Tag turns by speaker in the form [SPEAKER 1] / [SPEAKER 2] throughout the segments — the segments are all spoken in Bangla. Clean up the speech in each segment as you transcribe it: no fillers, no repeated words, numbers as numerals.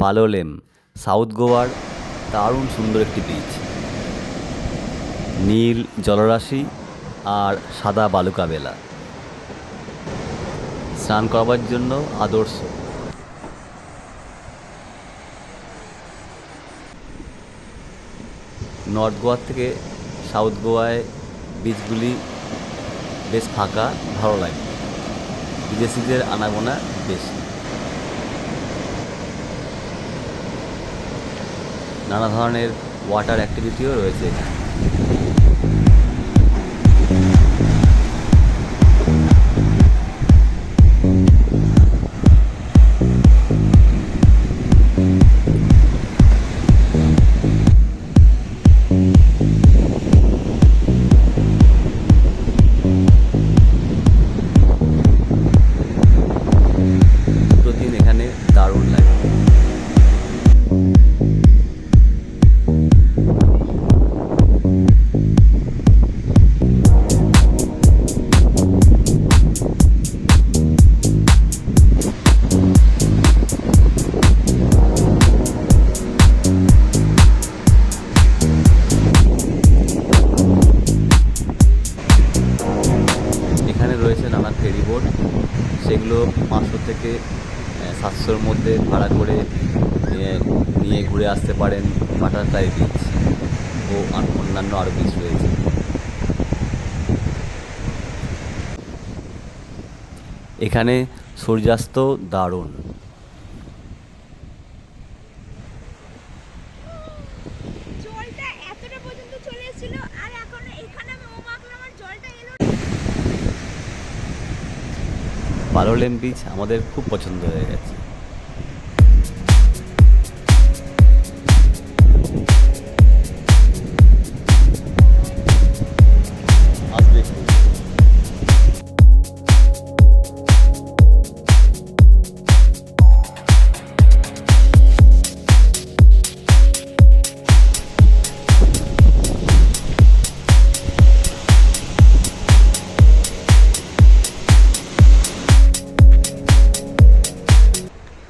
[SPEAKER 1] পালোলেম সাউথ গোয়ার দারুণ সুন্দর একটি বিচ। নীল জলরাশি আর সাদা বালুকা বেলা, স্নান করবার জন্য আদর্শ। নর্থ গোয়া থেকে সাউথ গোয়ায় বিচগুলি বেশ ফাঁকা, ভালো লাগে। বিদেশিদের আনাগোনা বেশি। নানা ধরনের ওয়াটার অ্যাক্টিভিটিও রয়েছে এখানে। প্রতিদিন এখানে দারুণ লাগে। এখানে রয়েছে নানা ফেরিবোট, সেগুলো 500 থেকে 700-র মধ্যে ভাড়া করে নিয়ে ঘুরে আসতে পারেন বাটারফ্লাই বিচ ও অন্যান্য আরও বিচ রয়েছে। এখানে সূর্যাস্ত দারুণ। পালোলেম বিচ আমাদের খুব পছন্দ হয়ে গেছে।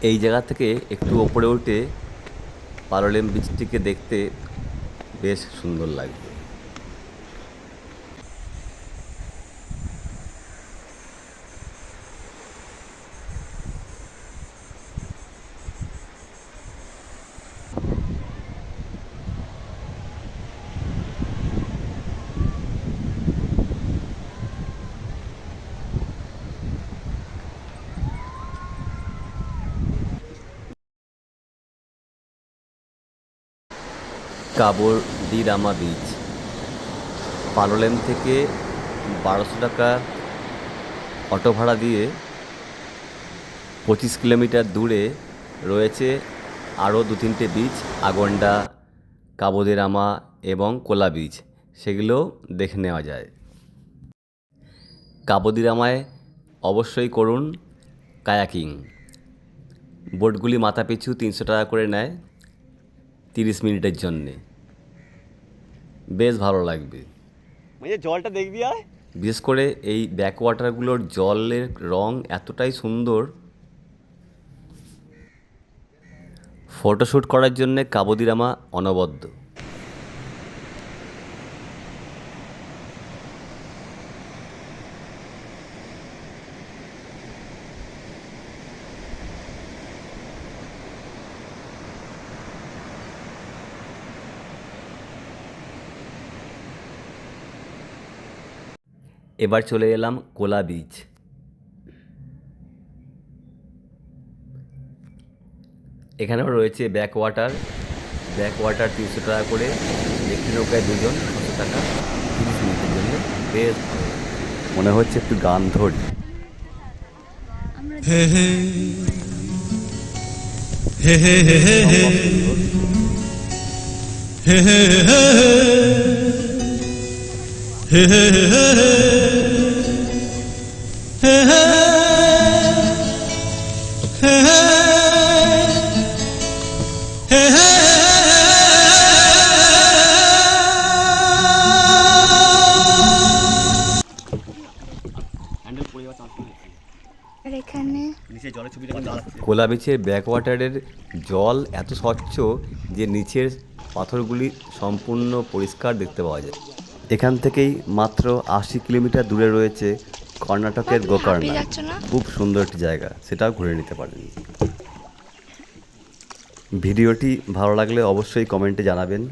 [SPEAKER 1] এই জায়গা থেকে একটু ওপরে উঠে পালোলেম বিচটিকে দেখতে বেশ সুন্দর লাগবে। কাবো ডি রামা বিচ পালোলেম থেকে 1200 টাকা অটো ভাড়া দিয়ে 25 কিলোমিটার দূরে রয়েছে আরও 2-3টে বিচ, আগন্ডা, কাবো ডি রামা এবং কোলা বিচ, সেগুলো দেখে নেওয়া যায়। কাবো ডি রামায় অবশ্যই করুন কায়াকিং। বোটগুলি মাথাপিছু 300 টাকা করে নেয় 30 মিনিটের জন্যে। বেশ ভালো লাগবে।
[SPEAKER 2] জলটা দেখবি আর
[SPEAKER 1] বিশেষ করে এই ব্যাকওয়াটারগুলোর জলের রং এতটাই সুন্দর, ফটোশ্যুট করার জন্যে কাবো ডি রামা অনবদ্য। এবার চলে এলাম কোলা বিচ। এখানেও রয়েছে ব্যাকওয়াটার 300 টাকা করে, একটি নৌকায় 2 জন 600 টাকা 30 মিনিটের জন্য। বেশ ভালো, মনে হচ্ছে একটু গান ধরি।
[SPEAKER 3] হে হে হে হে হে হে হে হে হে
[SPEAKER 2] হ্যান্ডেল পড়ে যাওয়ার চান্স রয়েছে।
[SPEAKER 4] আর এখানে
[SPEAKER 2] নিচে জলের ছবি দেখে আসছে।
[SPEAKER 1] কোলা বিচের ব্যাকওয়াটারের জল এত স্বচ্ছ যে নিচের পাথরগুলি সম্পূর্ণ পরিষ্কার দেখতে পাওয়া যায়। এখান থেকেই মাত্র 80 কিলোমিটার দূরে রয়েছে কর্ণাটকের গোকর্ণ। খুব সুন্দর একটি জায়গা, সেটাও ঘুরে নিতে পারেন। ভিডিওটি ভালো লাগলে অবশ্যই কমেন্টে জানাবেন।